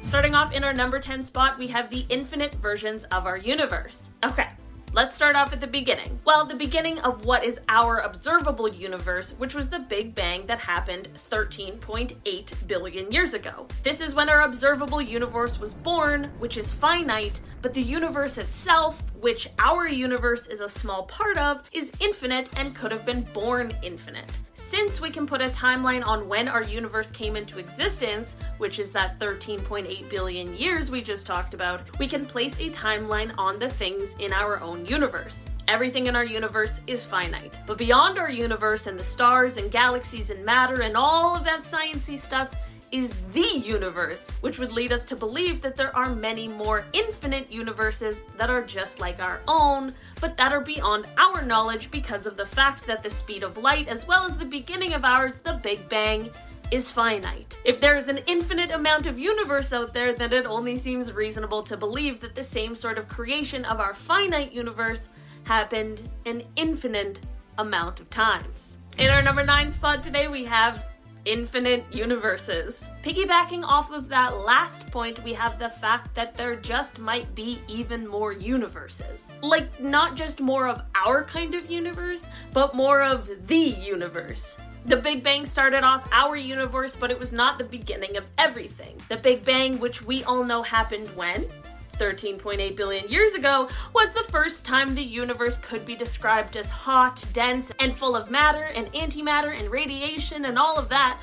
Starting off in our number 10 spot, we have the infinite versions of our universe. Okay. Let's start off at the beginning. Well, the beginning of what is our observable universe, which was the Big Bang that happened 13.8 billion years ago. This is when our observable universe was born, which is finite, but the universe itself, which our universe is a small part of, is infinite and could have been born infinite. Since we can put a timeline on when our universe came into existence, which is that 13.8 billion years we just talked about, we can place a timeline on the things in our own universe. Everything in our universe is finite. But beyond our universe and the stars and galaxies and matter and all of that sciencey stuff is the universe, which would lead us to believe that there are many more infinite universes that are just like our own, but that are beyond our knowledge because of the fact that the speed of light, as well as the beginning of ours, the Big Bang, is finite. If there is an infinite amount of universe out there, then it only seems reasonable to believe that the same sort of creation of our finite universe happened an infinite amount of times. In our number 9 spot today, we have infinite universes. Piggybacking off of that last point, we have the fact that there just might be even more universes. Like, not just more of our kind of universe, but more of the universe. The Big Bang started off our universe, but it was not the beginning of everything. The Big Bang, which we all know happened when? 13.8 billion years ago, was the first time the universe could be described as hot, dense, and full of matter and antimatter and radiation and all of that,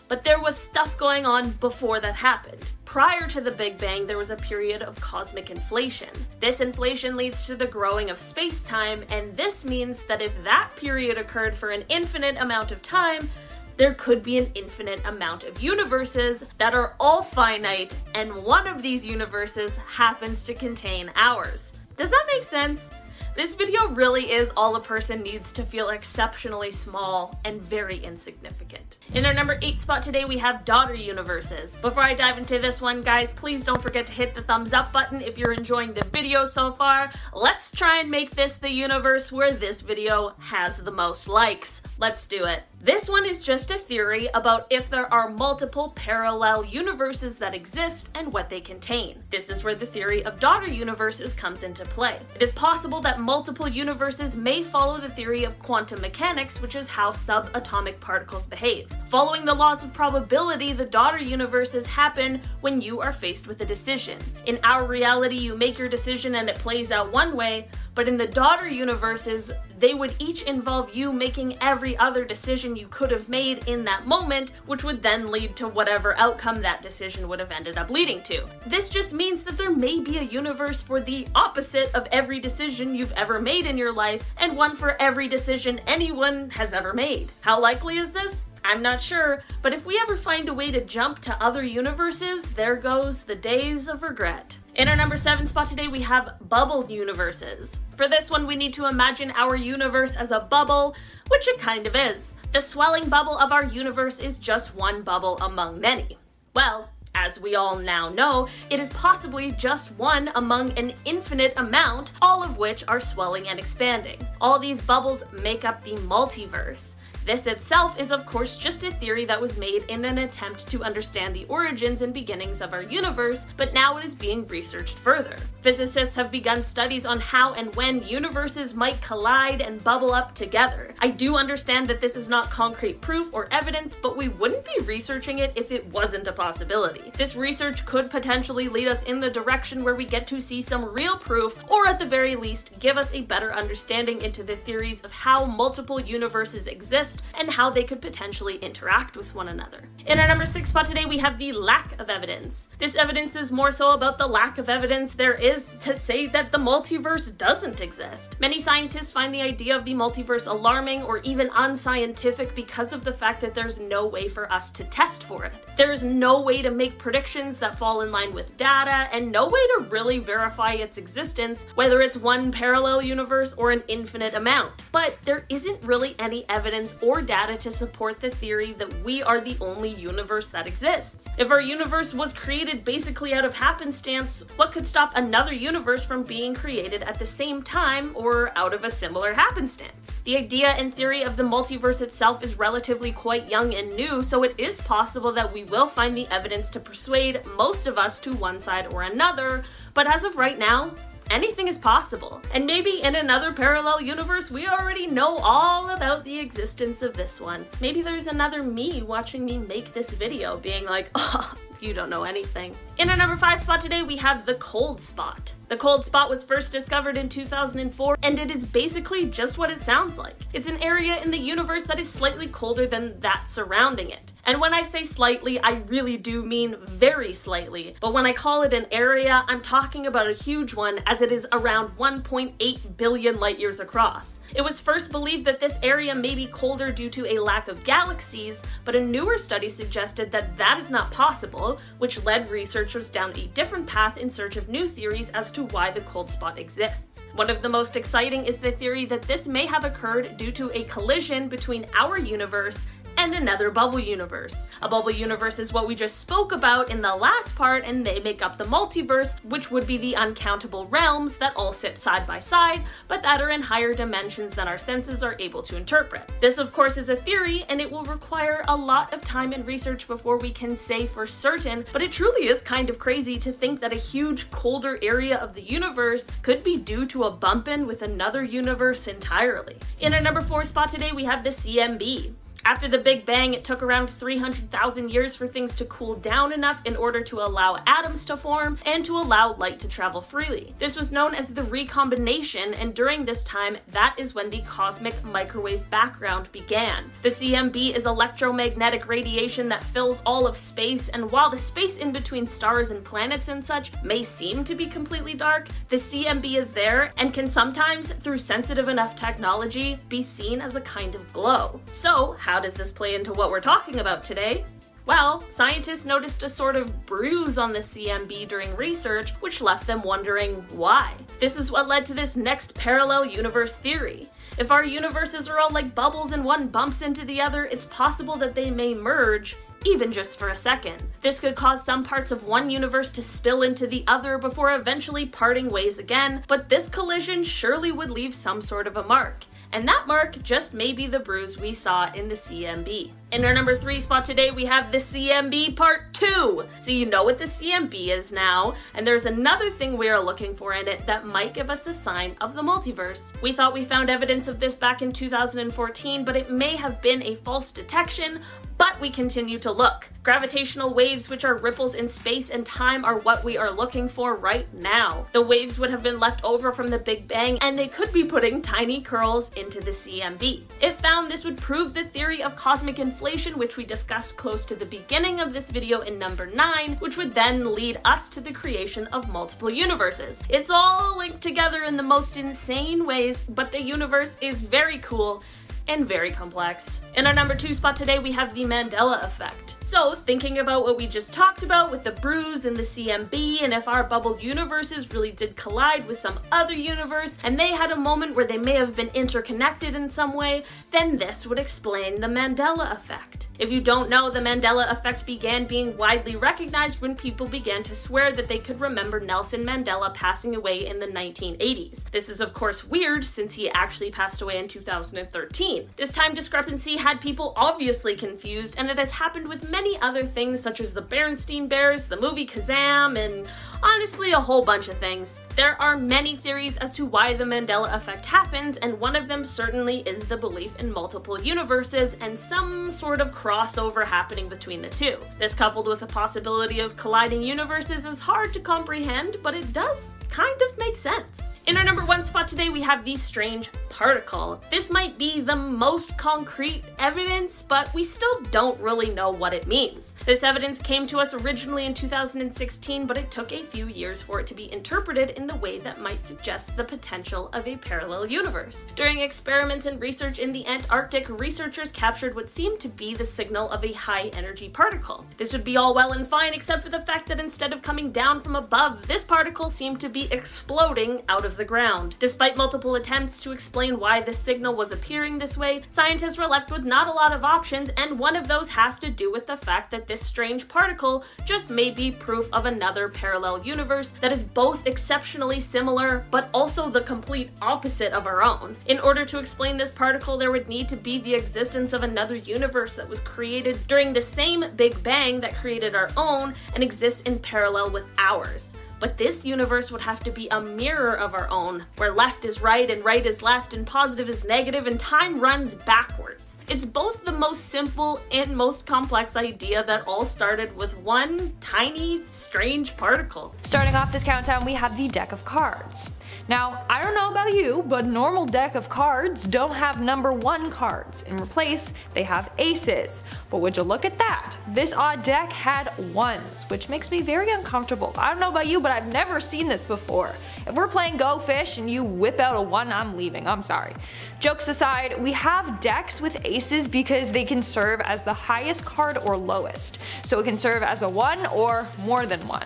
but there was stuff going on before that happened. Prior to the Big Bang, there was a period of cosmic inflation. This inflation leads to the growing of space-time, and this means that if that period occurred for an infinite amount of time, there could be an infinite amount of universes that are all finite, and one of these universes happens to contain ours. Does that make sense? This video really is all a person needs to feel exceptionally small and very insignificant. In our number 8 spot today, we have daughter universes. Before I dive into this one, guys, please don't forget to hit the thumbs up button if you're enjoying the video so far. Let's try and make this the universe where this video has the most likes. Let's do it. This one is just a theory about if there are multiple parallel universes that exist and what they contain. This is where the theory of daughter universes comes into play. It is possible that multiple universes may follow the theory of quantum mechanics, which is how subatomic particles behave. Following the laws of probability, the daughter universes happen when you are faced with a decision. In our reality, you make your decision and it plays out one way, but in the daughter universes, they would each involve you making every other decision you could have made in that moment, which would then lead to whatever outcome that decision would have ended up leading to. This just means that there may be a universe for the opposite of every decision you've ever made in your life, and one for every decision anyone has ever made. How likely is this? I'm not sure, but if we ever find a way to jump to other universes, there goes the days of regret. In our number 7 spot today, we have bubble universes. For this one, we need to imagine our universe as a bubble, which it kind of is. The swelling bubble of our universe is just one bubble among many. Well, as we all now know, it is possibly just one among an infinite amount, all of which are swelling and expanding. All these bubbles make up the multiverse. This itself is of course just a theory that was made in an attempt to understand the origins and beginnings of our universe, but now it is being researched further. Physicists have begun studies on how and when universes might collide and bubble up together. I do understand that this is not concrete proof or evidence, but we wouldn't be researching it if it wasn't a possibility. This research could potentially lead us in the direction where we get to see some real proof, or at the very least, give us a better understanding into the theories of how multiple universes exist and how they could potentially interact with one another. In our number 6 spot today, we have the lack of evidence. This evidence is more so about the lack of evidence there is to say that the multiverse doesn't exist. Many scientists find the idea of the multiverse alarming or even unscientific because of the fact that there's no way for us to test for it. There is no way to make predictions that fall in line with data, and no way to really verify its existence, whether it's one parallel universe or an infinite amount. But there isn't really any evidence or data to support the theory that we are the only universe that exists. If our universe was created basically out of happenstance, what could stop another universe from being created at the same time or out of a similar happenstance? The idea and theory of the multiverse itself is relatively quite young and new, so it is possible that we will find the evidence to persuade most of us to one side or another, but as of right now, anything is possible. And maybe in another parallel universe, we already know all about the existence of this one. Maybe there's another me watching me make this video being like, oh, you don't know anything. In our number 5 spot today, we have the cold spot. The cold spot was first discovered in 2004, and it is basically just what it sounds like. It's an area in the universe that is slightly colder than that surrounding it. And when I say slightly, I really do mean very slightly. But when I call it an area, I'm talking about a huge one, as it is around 1.8 billion light years across. It was first believed that this area may be colder due to a lack of galaxies, but a newer study suggested that that is not possible, which led researchers down a different path in search of new theories as to why the cold spot exists. One of the most exciting is the theory that this may have occurred due to a collision between our universe and another bubble universe. A bubble universe is what we just spoke about in the last part, and they make up the multiverse, which would be the uncountable realms that all sit side by side, but that are in higher dimensions than our senses are able to interpret. This, of course, is a theory, and it will require a lot of time and research before we can say for certain, but it truly is kind of crazy to think that a huge, colder area of the universe could be due to a bump-in with another universe entirely. In our number 4 spot today, we have the CMB. After the Big Bang, it took around 300,000 years for things to cool down enough in order to allow atoms to form and to allow light to travel freely. This was known as the recombination, and during this time, that is when the cosmic microwave background began. The CMB is electromagnetic radiation that fills all of space, and while the space in between stars and planets and such may seem to be completely dark, the CMB is there and can sometimes, through sensitive enough technology, be seen as a kind of glow. So, how does this play into what we're talking about today? Well, scientists noticed a sort of bruise on the CMB during research, which left them wondering why. This is what led to this next parallel universe theory. If our universes are all like bubbles and one bumps into the other, it's possible that they may merge, even just for a second. This could cause some parts of one universe to spill into the other before eventually parting ways again, but this collision surely would leave some sort of a mark. And that mark just may be the bruise we saw in the CMB. In our number 3 spot today, we have the CMB Part 2. So you know what the CMB is now, and there's another thing we are looking for in it that might give us a sign of the multiverse. We thought we found evidence of this back in 2014, but it may have been a false detection, but we continue to look. Gravitational waves, which are ripples in space and time, are what we are looking for right now. The waves would have been left over from the Big Bang, and they could be putting tiny curls into the CMB. If found, this would prove the theory of cosmic inflation, which we discussed close to the beginning of this video in number 9, which would then lead us to the creation of multiple universes. It's all linked together in the most insane ways, but the universe is very cool and very complex. In our number 2 spot today, we have the Mandela effect. So, thinking about what we just talked about with the bruise and the CMB, and if our bubble universes really did collide with some other universe, and they had a moment where they may have been interconnected in some way, then this would explain the Mandela effect. If you don't know, the Mandela effect began being widely recognized when people began to swear that they could remember Nelson Mandela passing away in the 1980s. This is of course weird since he actually passed away in 2013. This time discrepancy had people obviously confused, and it has happened with many other things such as the Berenstain Bears, the movie Kazam, and honestly a whole bunch of things. There are many theories as to why the Mandela effect happens, and one of them certainly is the belief in multiple universes and some sort of crossover happening between the two. This, coupled with the possibility of colliding universes, is hard to comprehend, but it does kind of make sense. In our number 1 spot today, we have the strange particle. This might be the most concrete evidence, but we still don't really know what it means. This evidence came to us originally in 2016, but it took a few years for it to be interpreted in the way that might suggest the potential of a parallel universe. During experiments and research in the Antarctic, researchers captured what seemed to be the signal of a high-energy particle. This would be all well and fine, except for the fact that instead of coming down from above, this particle seemed to be exploding out of the the ground. Despite multiple attempts to explain why this signal was appearing this way, scientists were left with not a lot of options, and one of those has to do with the fact that this strange particle just may be proof of another parallel universe that is both exceptionally similar but also the complete opposite of our own. In order to explain this particle, there would need to be the existence of another universe that was created during the same Big Bang that created our own and exists in parallel with ours. But this universe would have to be a mirror of our own, where left is right and right is left and positive is negative and time runs backwards. It's both the most simple and most complex idea that all started with one tiny, strange particle. Starting off this countdown, we have the deck of cards. Now, I don't know about you, but normal deck of cards don't have number 1 cards. In place, they have aces. But would you look at that? This odd deck had ones, which makes me very uncomfortable. I don't know about you, but I've never seen this before. If we're playing Go Fish and you whip out a 1, I'm leaving, I'm sorry. Jokes aside, we have decks with aces because they can serve as the highest card or lowest. So it can serve as a 1 or more than 1.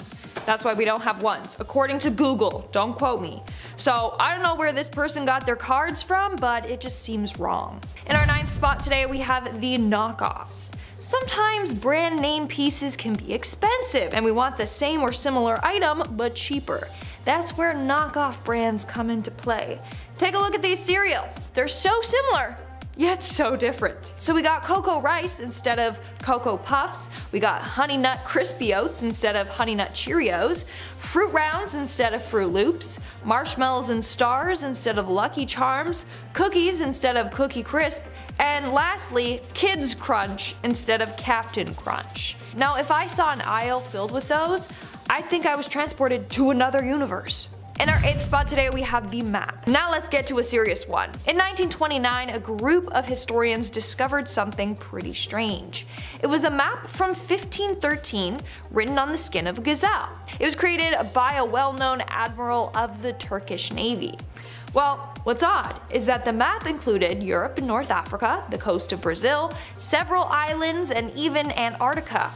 That's why we don't have ones, according to Google, don't quote me. So I don't know where this person got their cards from, but it just seems wrong. In our 9th spot today, we have the knockoffs. Sometimes brand name pieces can be expensive and we want the same or similar item but cheaper. That's where knockoff brands come into play. Take a look at these cereals. They're so similar, yet so different. So we got Cocoa Rice instead of Cocoa Puffs, we got Honey Nut Crispy Oats instead of Honey Nut Cheerios, Fruit Rounds instead of Fruit Loops, Marshmallows and Stars instead of Lucky Charms, Cookies instead of Cookie Crisp, and lastly, Kids Crunch instead of Captain Crunch. Now if I saw an aisle filled with those, I think I was transported to another universe. In our 8th spot today, we have the map. Now let's get to a serious one. In 1929, a group of historians discovered something pretty strange. It was a map from 1513 written on the skin of a gazelle. It was created by a well-known admiral of the Turkish Navy. Well, what's odd is that the map included Europe and North Africa, the coast of Brazil, several islands, and even Antarctica,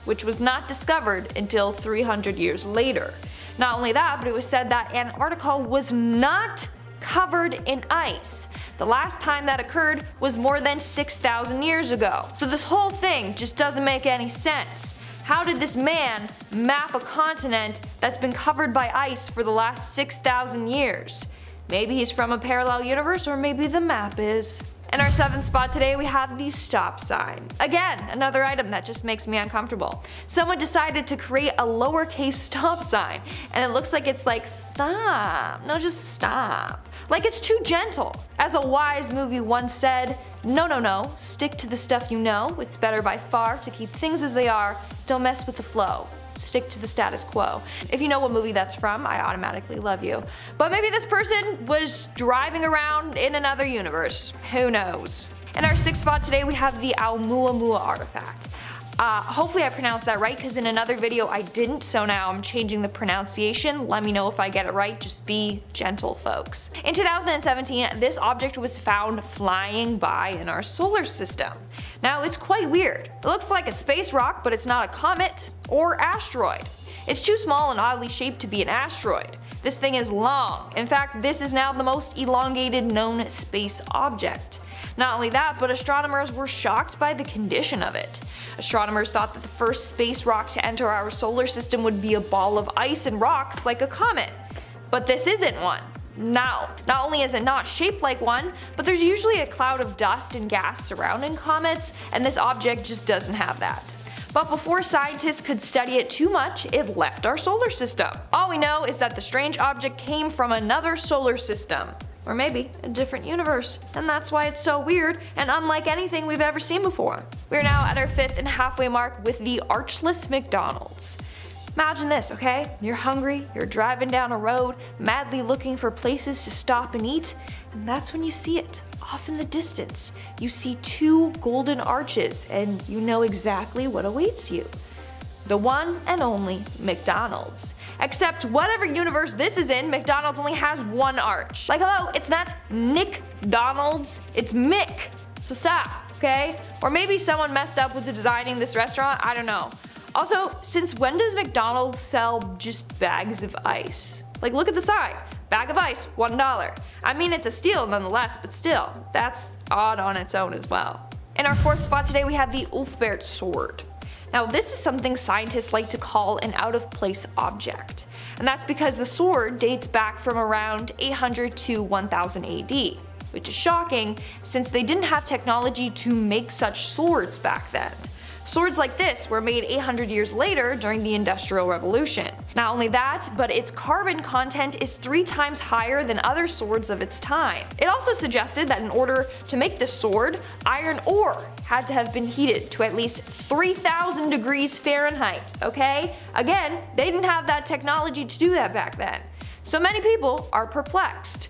which was not discovered until 300 years later. Not only that, but it was said that Antarctica was not covered in ice. The last time that occurred was more than 6,000 years ago. So this whole thing just doesn't make any sense. How did this man map a continent that's been covered by ice for the last 6,000 years? Maybe he's from a parallel universe, or maybe the map is. In our 7th spot today, we have the stop sign. Again, another item that just makes me uncomfortable. Someone decided to create a lowercase stop sign, and it looks like it's like stop, no, just stop. Like it's too gentle. As a wise movie once said, no, stick to the stuff you know. It's better by far to keep things as they are. Don't mess with the flow. Stick to the status quo. If you know what movie that's from, I automatically love you. But maybe this person was driving around in another universe. Who knows? In our 6th spot today, we have the Oumuamua artifact. Hopefully I pronounced that right, because in another video I didn't, so now I'm changing the pronunciation. Let me know if I get it right, just be gentle, folks. In 2017, this object was found flying by in our solar system. Now it's quite weird. It looks like a space rock, but it's not a comet or asteroid. It's too small and oddly shaped to be an asteroid. This thing is long. In fact, this is now the most elongated known space object. Not only that, but astronomers were shocked by the condition of it. Astronomers thought that the first space rock to enter our solar system would be a ball of ice and rocks like a comet. But this isn't one. Now, not only is it not shaped like one, but there's usually a cloud of dust and gas surrounding comets, and this object just doesn't have that. But before scientists could study it too much, it left our solar system. All we know is that the strange object came from another solar system. Or maybe a different universe, and that's why it's so weird and unlike anything we've ever seen before. We're now at our 5th and halfway mark with the archless McDonald's. Imagine this, okay? You're hungry, you're driving down a road, madly looking for places to stop and eat, and that's when you see it. Off in the distance, you see 2 golden arches, and you know exactly what awaits you. The one and only McDonald's. Except whatever universe this is in, McDonald's only has 1 arch. Like hello, it's not Nick Donald's, it's Mick. So stop, okay? Or maybe someone messed up with the designing this restaurant, I don't know. Also, since when does McDonald's sell just bags of ice? Like look at the sign. Bag of ice, $1. I mean, it's a steal nonetheless, but still, that's odd on its own as well. In our fourth spot today we have the ULFBERHT sword. Now this is something scientists like to call an out-of-place object, and that's because the sword dates back from around 800 to 1000 AD, which is shocking since they didn't have technology to make such swords back then. Swords like this were made 800 years later during the Industrial Revolution. Not only that, but its carbon content is 3 times higher than other swords of its time. It also suggested that in order to make this sword, iron ore had to have been heated to at least 3000 degrees Fahrenheit, okay? Again, they didn't have that technology to do that back then. So many people are perplexed.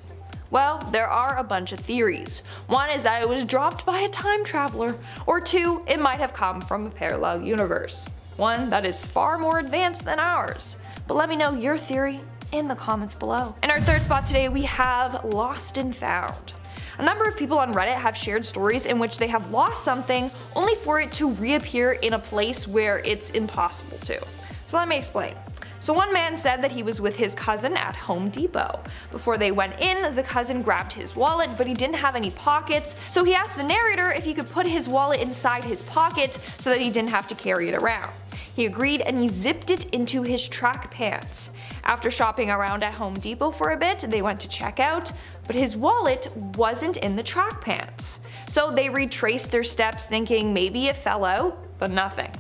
Well, there are a bunch of theories. One is that it was dropped by a time traveler, or 2, it might have come from a parallel universe. One that is far more advanced than ours. But let me know your theory in the comments below. In our third spot today we have lost and found. A number of people on Reddit have shared stories in which they have lost something only for it to reappear in a place where it's impossible to. So let me explain. So one man said that he was with his cousin at Home Depot. Before they went in, the cousin grabbed his wallet, but he didn't have any pockets, so he asked the narrator if he could put his wallet inside his pocket so that he didn't have to carry it around. He agreed and he zipped it into his track pants. After shopping around at Home Depot for a bit, they went to check out, but his wallet wasn't in the track pants. So they retraced their steps thinking maybe it fell out, but nothing.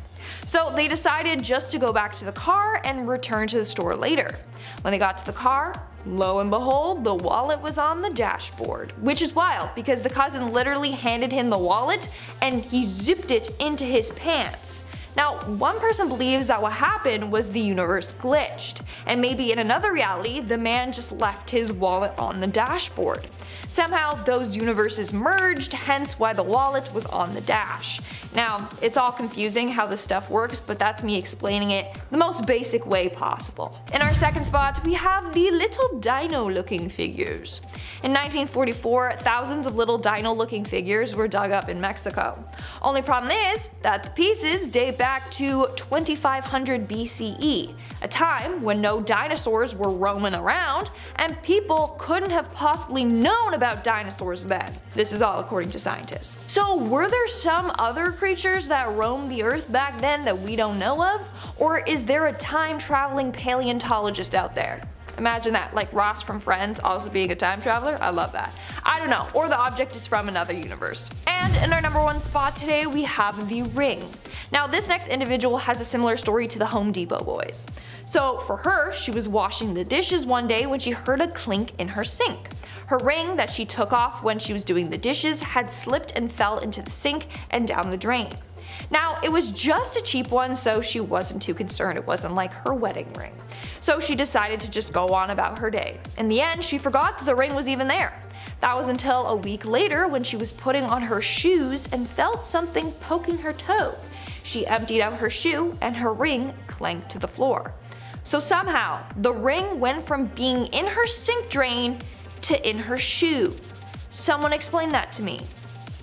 So they decided just to go back to the car and return to the store later. When they got to the car, lo and behold, the wallet was on the dashboard. Which is wild because the cousin literally handed him the wallet and he zipped it into his pants. Now, one person believes that what happened was the universe glitched, and maybe in another reality, the man just left his wallet on the dashboard. Somehow those universes merged, hence why the wallet was on the dash. Now, it's all confusing how this stuff works, but that's me explaining it the most basic way possible. In our second spot, we have the little dino looking figures. In 1944, thousands of little dino looking figures were dug up in Mexico. Only problem is that the pieces date back to 2500 BCE, a time when no dinosaurs were roaming around and people couldn't have possibly known about dinosaurs then. This is all according to scientists. So were there some other creatures that roamed the earth back then that we don't know of? Or is there a time traveling paleontologist out there? Imagine that, like Ross from Friends also being a time traveler. I love that. I don't know, or the object is from another universe. And in our number one spot today we have the ring. Now this next individual has a similar story to the Home Depot boys. So for her, she was washing the dishes one day when she heard a clink in her sink. Her ring that she took off when she was doing the dishes had slipped and fell into the sink and down the drain. Now it was just a cheap one, so she wasn't too concerned. It wasn't like her wedding ring. So she decided to just go on about her day. In the end, she forgot that the ring was even there. That was until a week later when she was putting on her shoes and felt something poking her toe. She emptied out her shoe and her ring clanked to the floor. So somehow, the ring went from being in her sink drain to in her shoe. Someone explain that to me.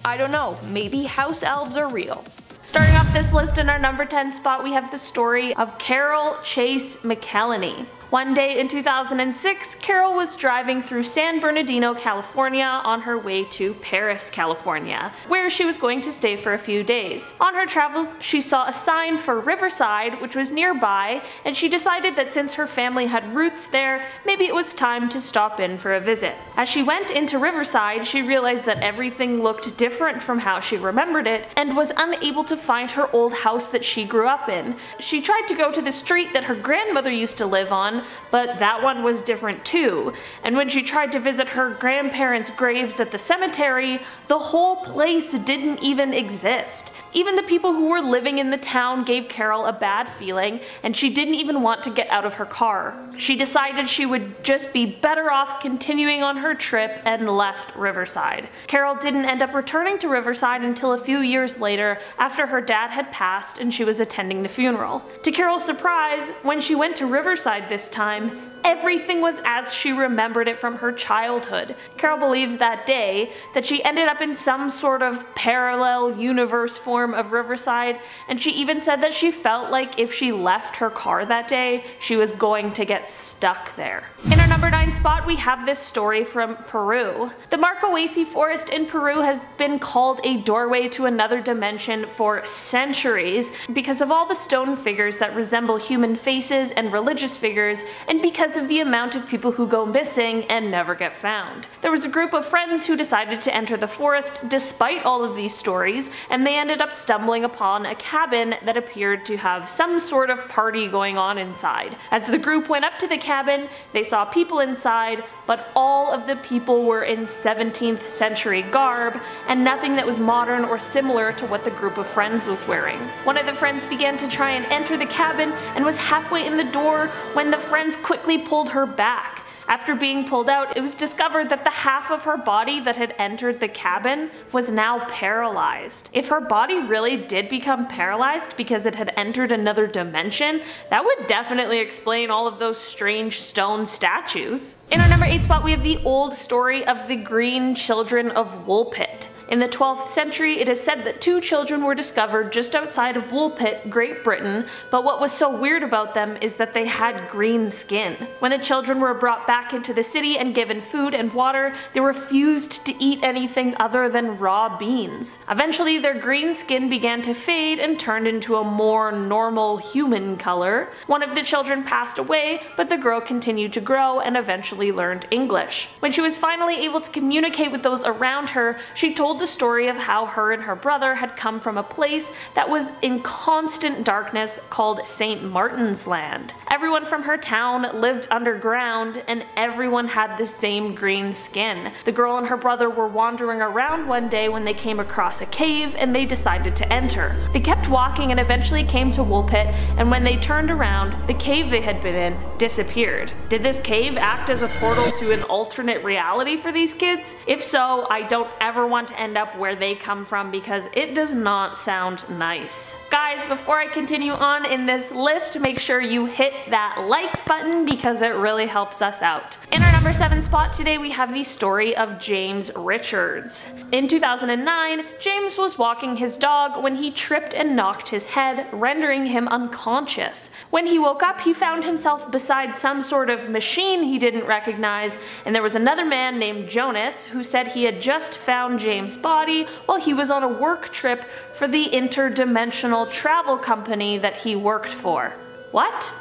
I don't know, maybe house elves are real. Starting off this list in our number 10 spot, we have the story of Carol Chase McElheney. One day in 2006, Carol was driving through San Bernardino, California on her way to Paris, California, where she was going to stay for a few days. On her travels, she saw a sign for Riverside, which was nearby, and she decided that since her family had roots there, maybe it was time to stop in for a visit. As she went into Riverside, she realized that everything looked different from how she remembered it, and was unable to find her old house that she grew up in. She tried to go to the street that her grandmother used to live on, but that one was different too. And when she tried to visit her grandparents' graves at the cemetery, the whole place didn't even exist. Even the people who were living in the town gave Carol a bad feeling, and she didn't even want to get out of her car. She decided she would just be better off continuing on her trip and left Riverside. Carol didn't end up returning to Riverside until a few years later, after her dad had passed and she was attending the funeral. To Carol's surprise, when she went to Riverside this time, everything was as she remembered it from her childhood. Carol believes that day that she ended up in some sort of parallel universe form of Riverside, and she even said that she felt like if she left her car that day, she was going to get stuck there. In our number 9 spot, we have this story from Peru. The Marcohuesi forest in Peru has been called a doorway to another dimension for centuries because of all the stone figures that resemble human faces and religious figures, and because of the amount of people who go missing and never get found. There was a group of friends who decided to enter the forest despite all of these stories, and they ended up stumbling upon a cabin that appeared to have some sort of party going on inside. As the group went up to the cabin, they saw people inside, but all of the people were in 17th century garb, and nothing that was modern or similar to what the group of friends was wearing. One of the friends began to try and enter the cabin and was halfway in the door when the friends quickly pulled her back. After being pulled out, it was discovered that the half of her body that had entered the cabin was now paralyzed. If her body really did become paralyzed because it had entered another dimension, that would definitely explain all of those strange stone statues. In our number 8 spot, we have the old story of the Green Children of Woolpit. In the 12th century, it is said that 2 children were discovered just outside of Woolpit, Great Britain, but what was so weird about them is that they had green skin. When the children were brought back into the city and given food and water, they refused to eat anything other than raw beans. Eventually, their green skin began to fade and turned into a more normal human color. One of the children passed away, but the girl continued to grow and eventually learned English. When she was finally able to communicate with those around her, she told the story of how her and her brother had come from a place that was in constant darkness called St. Martin's Land. Everyone from her town lived underground, and everyone had the same green skin. The girl and her brother were wandering around one day when they came across a cave, and they decided to enter. They kept walking and eventually came to Woolpit, and when they turned around, the cave they had been in disappeared. Did this cave act as a portal to an alternate reality for these kids? If so, I don't ever want to end up where they come from because it does not sound nice. Guys, before I continue on in this list, make sure you hit that like button because it really helps us out. In our number 7 spot today, we have the story of James Richards. In 2009, James was walking his dog when he tripped and knocked his head, rendering him unconscious. When he woke up, he found himself beside some sort of machine he didn't recognize, and there was another man named Jonas who said he had just found James' body while he was on a work trip for the interdimensional travel company that he worked for. What?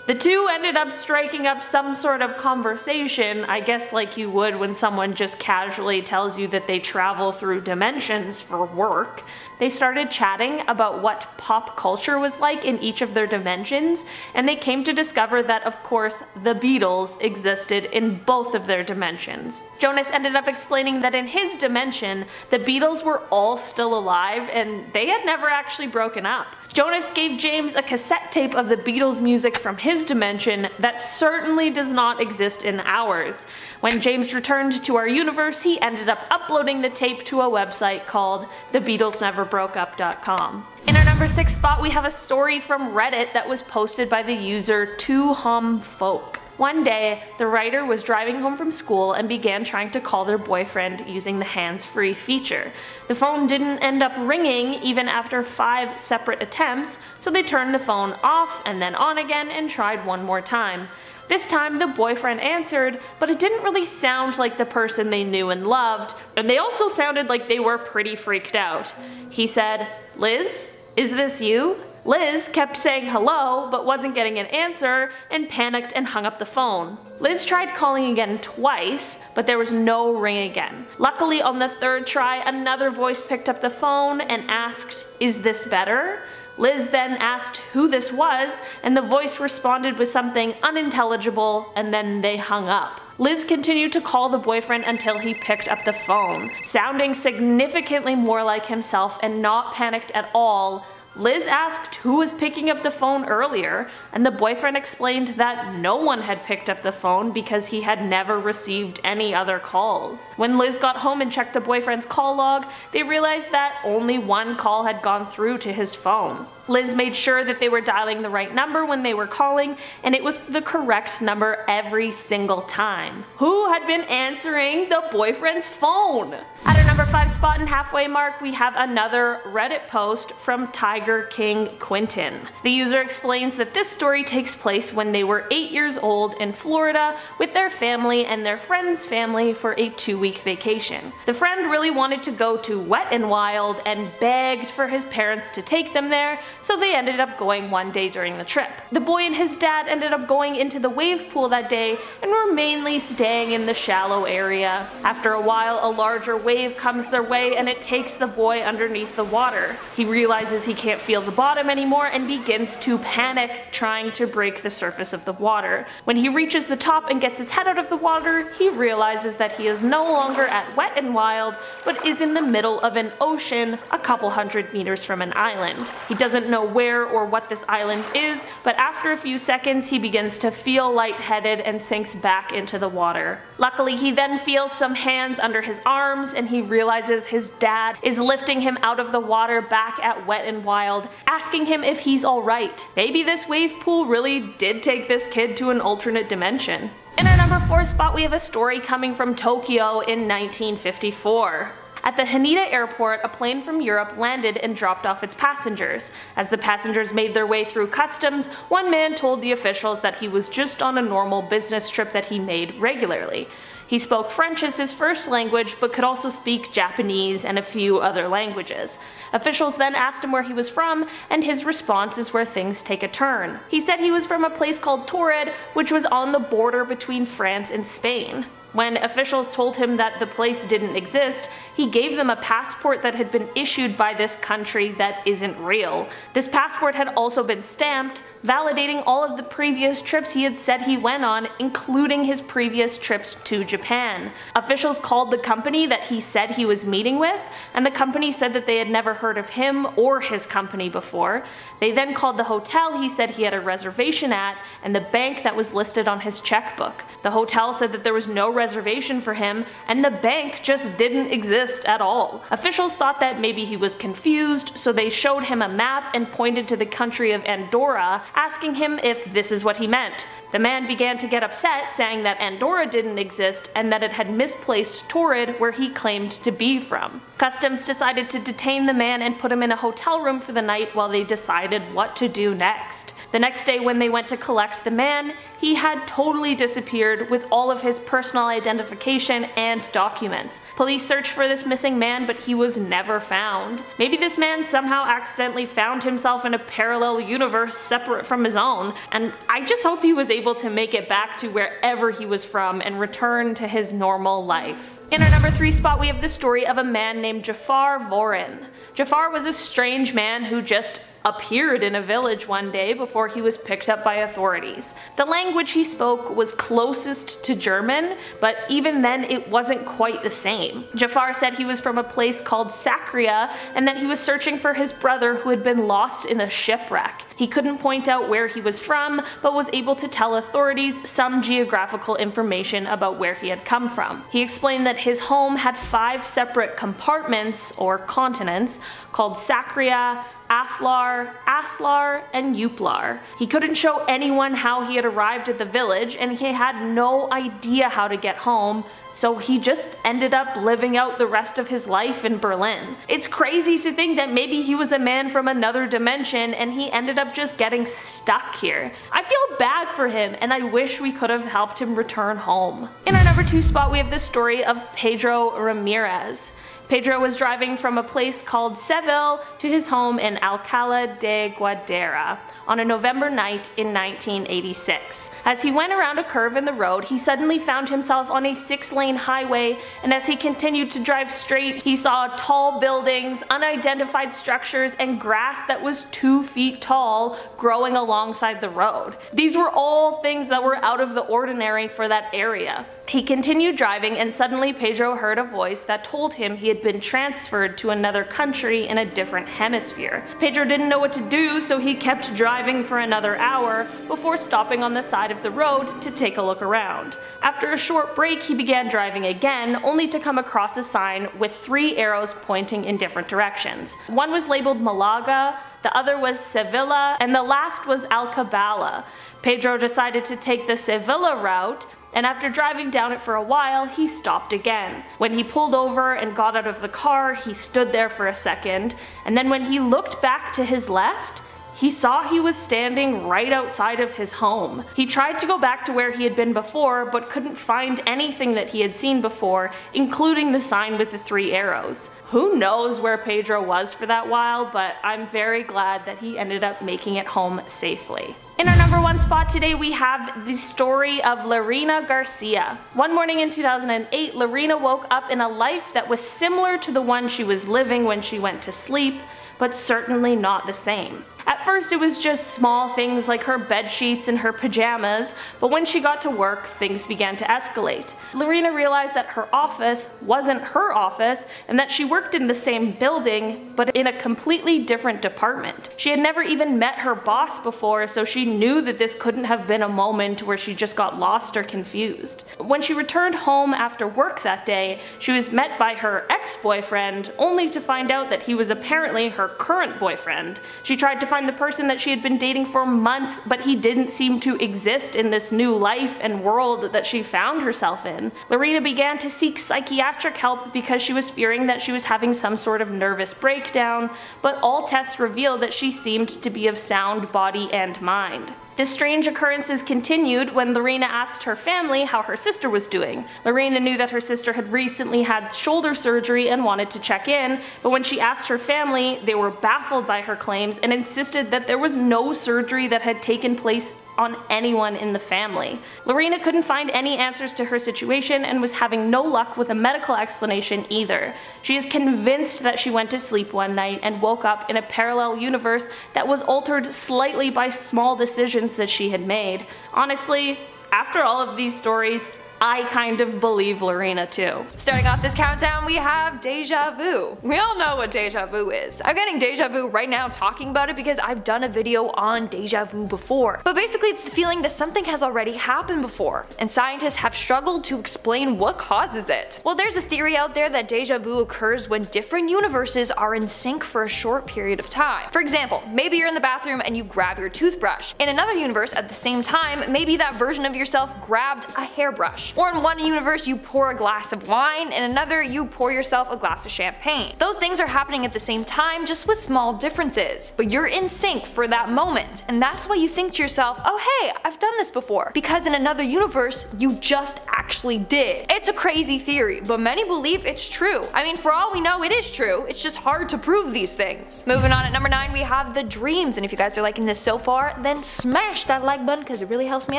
The two ended up striking up some sort of conversation, I guess like you would when someone just casually tells you that they travel through dimensions for work. They started chatting about what pop culture was like in each of their dimensions, and they came to discover that, of course, the Beatles existed in both of their dimensions. Jonas ended up explaining that in his dimension, the Beatles were all still alive and they had never actually broken up. Jonas gave James a cassette tape of the Beatles music from his dimension that certainly does not exist in ours. When James returned to our universe, he ended up uploading the tape to a website called thebeatlesneverbroakeup.com. In our number 6 spot, we have a story from Reddit that was posted by the user 2humfolk. One day, the writer was driving home from school and began trying to call their boyfriend using the hands-free feature. The phone didn't end up ringing even after 5 separate attempts, so they turned the phone off and then on again and tried one more time. This time the boyfriend answered, but it didn't really sound like the person they knew and loved, and they also sounded like they were pretty freaked out. He said, "Liz, is this you?" Liz kept saying hello, but wasn't getting an answer, and panicked and hung up the phone. Liz tried calling again twice, but there was no ring again. Luckily, on the 3rd try, another voice picked up the phone and asked, "Is this better?" Liz then asked who this was, and the voice responded with something unintelligible, and then they hung up. Liz continued to call the boyfriend until he picked up the phone. Sounding significantly more like himself and not panicked at all, Liz asked who was picking up the phone earlier, and the boyfriend explained that no one had picked up the phone because he had never received any other calls. When Liz got home and checked the boyfriend's call log, they realized that only one call had gone through to his phone. Liz made sure that they were dialing the right number when they were calling, and it was the correct number every single time. Who had been answering the boyfriend's phone? At our number 5 spot and halfway mark, we have another Reddit post from Tiger King Quentin. The user explains that this story takes place when they were 8 years old in Florida with their family and their friend's family for a 2-week vacation. The friend really wanted to go to Wet n Wild and begged for his parents to take them there, so they ended up going one day during the trip. The boy and his dad ended up going into the wave pool that day and were mainly staying in the shallow area. After a while, a larger wave comes their way and it takes the boy underneath the water. He realizes he can't feel the bottom anymore and begins to panic, trying to break the surface of the water. When he reaches the top and gets his head out of the water, he realizes that he is no longer at Wet n Wild, but is in the middle of an ocean a couple hundred meters from an island. He doesn't know where or what this island is, but after a few seconds he begins to feel lightheaded and sinks back into the water. Luckily, he then feels some hands under his arms and he realizes his dad is lifting him out of the water back at Wet n Wild, asking him if he's alright. Maybe this wave pool really did take this kid to an alternate dimension. In our number 4 spot, we have a story coming from Tokyo in 1954. At the Haneda airport, a plane from Europe landed and dropped off its passengers. As the passengers made their way through customs, one man told the officials that he was just on a normal business trip that he made regularly. He spoke French as his first language, but could also speak Japanese and a few other languages. Officials then asked him where he was from, and his response is where things take a turn. He said he was from a place called Torrid, which was on the border between France and Spain. When officials told him that the place didn't exist, he gave them a passport that had been issued by this country that isn't real. This passport had also been stamped, validating all of the previous trips he had said he went on, including his previous trips to Japan. Officials called the company that he said he was meeting with, and the company said that they had never heard of him or his company before. They then called the hotel he said he had a reservation at, and the bank that was listed on his checkbook. The hotel said that there was no reservation for him, and the bank just didn't exist at all. Officials thought that maybe he was confused, so they showed him a map and pointed to the country of Andorra, asking him if this is what he meant. The man began to get upset, saying that Andorra didn't exist and that it had misplaced Torrid, where he claimed to be from. Customs decided to detain the man and put him in a hotel room for the night while they decided what to do next. The next day, when they went to collect the man, he had totally disappeared with all of his personal identification and documents. Police searched for this missing man, but he was never found. Maybe this man somehow accidentally found himself in a parallel universe separate from his own, and I just hope he was able to make it back to wherever he was from and return to his normal life. In our number 3 spot, we have the story of a man named Jafar Vorin. Jafar was a strange man who just appeared in a village one day before he was picked up by authorities. The language he spoke was closest to German, but even then it wasn't quite the same. Jafar said he was from a place called Sakria and that he was searching for his brother who had been lost in a shipwreck. He couldn't point out where he was from, but was able to tell authorities some geographical information about where he had come from. He explained that his home had 5 separate compartments, or continents, called Sakria, Aflar, Aslar, and Uplar. He couldn't show anyone how he had arrived at the village, and he had no idea how to get home, so he just ended up living out the rest of his life in Berlin. It's crazy to think that maybe he was a man from another dimension and he ended up just getting stuck here. I feel bad for him, and I wish we could have helped him return home. In our number 2 spot, we have the story of Pedro Ramirez. Pedro was driving from a place called Seville to his home in Alcalá de Guadalajara on a November night in 1986. As he went around a curve in the road, he suddenly found himself on a 6-lane highway, and as he continued to drive straight, he saw tall buildings, unidentified structures, and grass that was 2 feet tall growing alongside the road. These were all things that were out of the ordinary for that area. He continued driving, and suddenly Pedro heard a voice that told him he had had been transferred to another country in a different hemisphere. Pedro didn't know what to do, so he kept driving for another hour before stopping on the side of the road to take a look around. After a short break, he began driving again, only to come across a sign with 3 arrows pointing in different directions. One was labeled Malaga, the other was Sevilla, and the last was Alcabala. Pedro decided to take the Sevilla route, and after driving down it for a while, he stopped again. When he pulled over and got out of the car, he stood there for a second, and then when he looked back to his left, he saw he was standing right outside of his home. He tried to go back to where he had been before, but couldn't find anything that he had seen before, including the sign with the 3 arrows. Who knows where Pedro was for that while, but I'm very glad that he ended up making it home safely. In our number 1 spot today, we have the story of Lorena Garcia. One morning in 2008, Lorena woke up in a life that was similar to the one she was living when she went to sleep, but certainly not the same. At first it was just small things like her bed sheets and her pajamas, but when she got to work, things began to escalate. Lorena realized that her office wasn't her office and that she worked in the same building, but in a completely different department. She had never even met her boss before, so she knew that this couldn't have been a moment where she just got lost or confused. When she returned home after work that day, she was met by her ex-boyfriend, only to find out that he was apparently her current boyfriend. She tried to find the person that she had been dating for months, but he didn't seem to exist in this new life and world that she found herself in. Lorena began to seek psychiatric help because she was fearing that she was having some sort of nervous breakdown, but all tests revealed that she seemed to be of sound body and mind. The strange occurrences continued when Lorena asked her family how her sister was doing. Lorena knew that her sister had recently had shoulder surgery and wanted to check in, but when she asked her family, they were baffled by her claims and insisted that there was no surgery that had taken place on anyone in the family. Lorena couldn't find any answers to her situation and was having no luck with a medical explanation either. She is convinced that she went to sleep one night and woke up in a parallel universe that was altered slightly by small decisions that she had made. Honestly, after all of these stories, I kind of believe Lorena too. Starting off this countdown, we have deja vu. We all know what deja vu is. I'm getting deja vu right now talking about it because I've done a video on deja vu before. But basically it's the feeling that something has already happened before, and scientists have struggled to explain what causes it. Well, there's a theory out there that deja vu occurs when different universes are in sync for a short period of time. For example, maybe you're in the bathroom and you grab your toothbrush. In another universe at the same time, maybe that version of yourself grabbed a hairbrush. Or in one universe you pour a glass of wine, in another you pour yourself a glass of champagne. Those things are happening at the same time, just with small differences. But you're in sync for that moment, and that's why you think to yourself, oh hey, I've done this before. Because in another universe, you just actually did. It's a crazy theory, but many believe it's true. I mean, for all we know, it is true. It's just hard to prove these things. Moving on, at number 9 we have the dreams, and if you guys are liking this so far, then smash that like button because it really helps me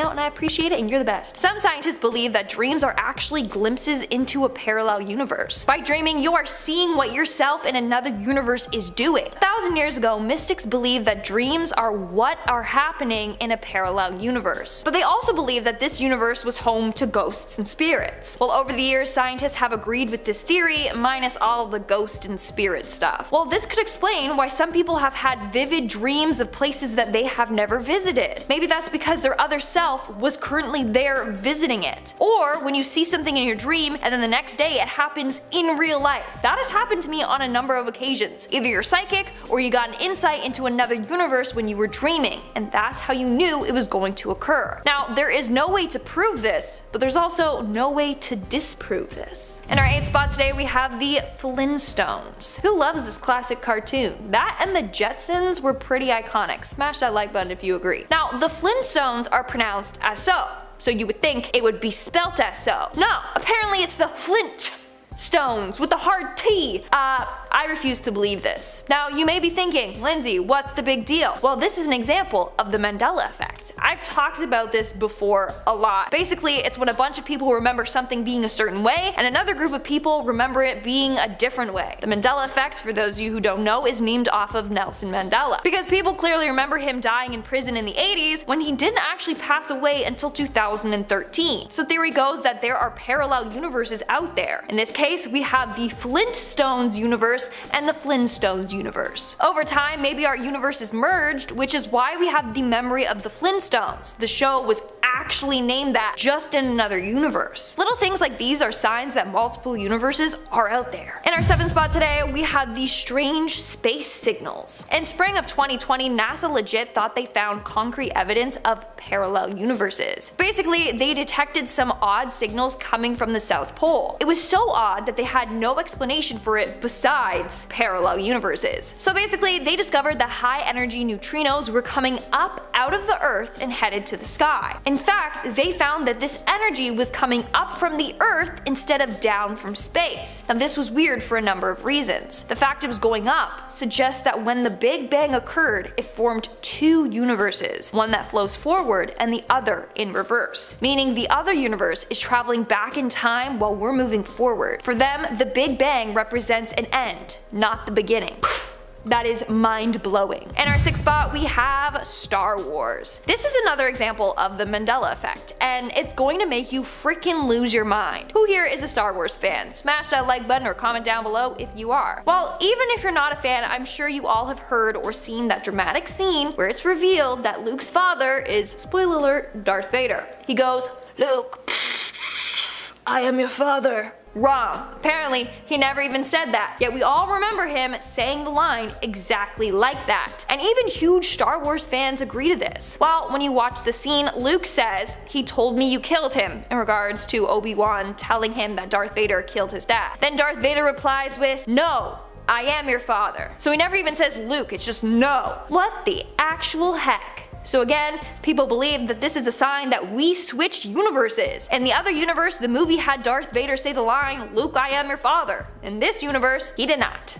out and I appreciate it and you're the best. Some scientists believe that dreams are actually glimpses into a parallel universe. By dreaming, you are seeing what yourself in another universe is doing. 1,000 years ago, mystics believed that dreams are what are happening in a parallel universe. But they also believed that this universe was home to ghosts and spirits. Well, over the years, scientists have agreed with this theory, minus all the ghost and spirit stuff. Well, this could explain why some people have had vivid dreams of places that they have never visited. Maybe that's because their other self was currently there visiting it. Or when you see something in your dream and then the next day it happens in real life. That has happened to me on a number of occasions. Either you're psychic or you got an insight into another universe when you were dreaming, and that's how you knew it was going to occur. Now, there is no way to prove this, but there's also no way to disprove this. In our 8th spot today we have the Flintstones. Who loves this classic cartoon? That and the Jetsons were pretty iconic. Smash that like button if you agree. Now, the Flintstones are pronounced as so you would think it would be spelt as so. No, apparently it's the Flintstones with the hard T. I refuse to believe this. Now you may be thinking, Lindsay, what's the big deal? Well, this is an example of the Mandela effect. I've talked about this before a lot. Basically, it's when a bunch of people remember something being a certain way and another group of people remember it being a different way. The Mandela effect, for those of you who don't know, is named off of Nelson Mandela, because people clearly remember him dying in prison in the 80s when he didn't actually pass away until 2013. So theory goes that there are parallel universes out there. In this case, we have the Flintstones universe and the Flintstones universe. Over time, maybe our universes merged, which is why we have the memory of the Flintstones. The show was actually named that, just in another universe. Little things like these are signs that multiple universes are out there. In our 7th spot today, we have the strange space signals. In spring of 2020, NASA legit thought they found concrete evidence of parallel universes. Basically, they detected some odd signals coming from the South Pole. It was so odd that they had no explanation for it besides parallel universes. So basically, they discovered that high energy neutrinos were coming up out of the Earth and headed to the sky. In fact, they found that this energy was coming up from the Earth instead of down from space. Now this was weird for a number of reasons. The fact it was going up suggests that when the Big Bang occurred, it formed two universes, one that flows forward and the other in reverse, meaning the other universe is traveling back in time while we're moving forward. For them, the Big Bang represents an end, not the beginning. That is mind-blowing. In our 6th spot, we have Star Wars. This is another example of the Mandela effect, and it's going to make you freaking lose your mind. Who here is a Star Wars fan? Smash that like button or comment down below if you are. Well, even if you're not a fan, I'm sure you all have heard or seen that dramatic scene where it's revealed that Luke's father is, spoiler alert, Darth Vader. He goes, "Luke, I am your father." Wrong. Apparently, he never even said that, yet we all remember him saying the line exactly like that. And even huge Star Wars fans agree to this. Well, when you watch the scene, Luke says, "He told me you killed him," in regards to Obi-Wan telling him that Darth Vader killed his dad. Then Darth Vader replies with, "No, I am your father." So he never even says Luke, it's just no. What the actual heck? So again, people believe that this is a sign that we switched universes. In the other universe, the movie had Darth Vader say the line, "Luke, I am your father." In this universe, he did not.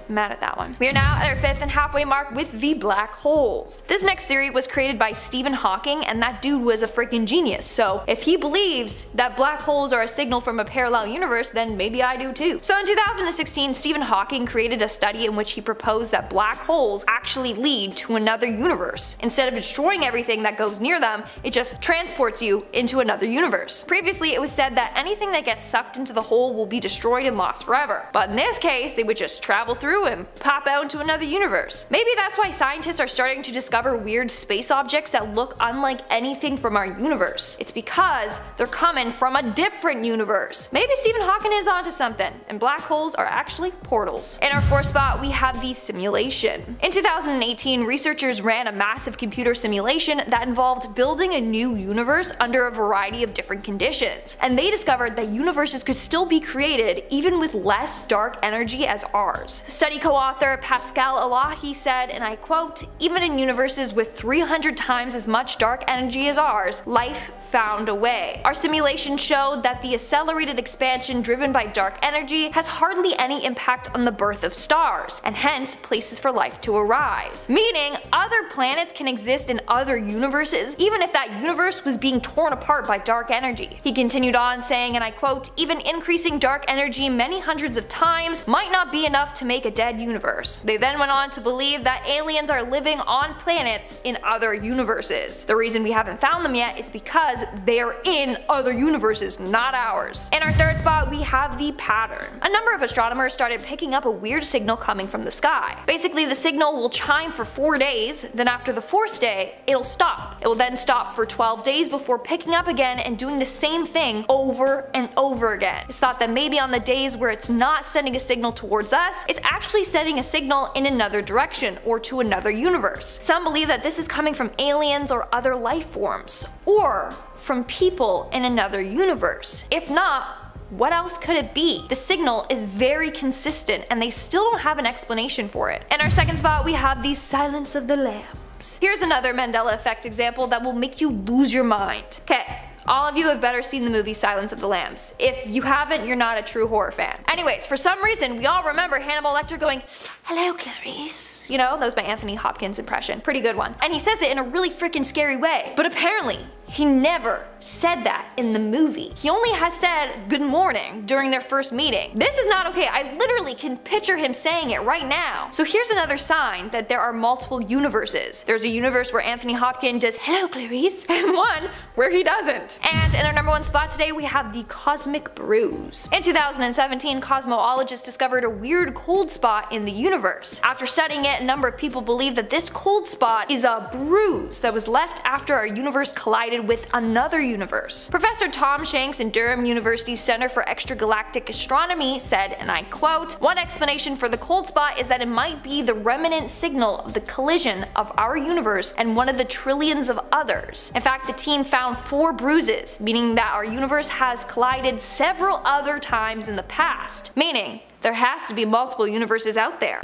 Mad at that one. We are now at our 5th and halfway mark with the black holes. This next theory was created by Stephen Hawking, and that dude was a freaking genius. So if he believes that black holes are a signal from a parallel universe, then maybe I do too. So in 2016, Stephen Hawking created a study in which he proposed that black holes actually lead to another universe. Instead of destroying everything that goes near them, it just transports you into another universe. Previously, it was said that anything that gets sucked into the hole will be destroyed and lost forever. But in this case, they would just travel through and pop out into another universe. Maybe that's why scientists are starting to discover weird space objects that look unlike anything from our universe. It's because they're coming from a different universe. Maybe Stephen Hawking is onto something, and black holes are actually portals. In our 4th spot, we have the simulation. In 2018, researchers ran a massive computer simulation that involved building a new universe under a variety of different conditions, and they discovered that universes could still be created even with less dark energy as ours. Study co-author Pascal Elahi said, and I quote, "Even in universes with 300 times as much dark energy as ours, life found a way. Our simulation showed that the accelerated expansion driven by dark energy has hardly any impact on the birth of stars, and hence places for life to arise." Meaning, other planets can exist in other universes, even if that universe was being torn apart by dark energy. He continued on saying, and I quote, "Even increasing dark energy many hundreds of times might not be enough to make a dead universe." They then went on to believe that aliens are living on planets in other universes. The reason we haven't found them yet is because they're in other universes, not ours. In our 3rd spot, we have the pattern. A number of astronomers started picking up a weird signal coming from the sky. Basically, the signal will chime for 4 days, then after the 4th day, it'll stop. It will then stop for 12 days before picking up again and doing the same thing over and over again. It's thought that maybe on the days where it's not sending a signal towards us, it's actually sending a signal in another direction or to another universe. Some believe that this is coming from aliens or other life forms, or from people in another universe. If not, what else could it be? The signal is very consistent and they still don't have an explanation for it. In our 2nd spot, we have the silence of the lambs. Here's another Mandela effect example that will make you lose your mind. Okay, All of you have better seen the movie Silence of the Lambs. If you haven't, you're not a true horror fan. Anyways, for some reason, we all remember Hannibal Lecter going, "Hello, Clarice." You know, that was my Anthony Hopkins impression. Pretty good one. And he says it in a really freaking scary way. But apparently, he never said that in the movie. He only has said good morning during their first meeting. This is not okay. I literally can picture him saying it right now. So here's another sign that there are multiple universes. There's a universe where Anthony Hopkins does "Hello, Clarice," and one where he doesn't. And in our number 1 spot today, we have the cosmic bruise. In 2017, cosmologists discovered a weird cold spot in the universe. After studying it, a number of people believe that this cold spot is a bruise that was left after our universe collided with another universe. Professor Tom Shanks in Durham University's Center for Extragalactic Astronomy said, and I quote, "One explanation for the cold spot is that it might be the remnant signal of the collision of our universe and one of the trillions of others." In fact, the team found 4 bruises, meaning that our universe has collided several other times in the past, meaning there has to be multiple universes out there.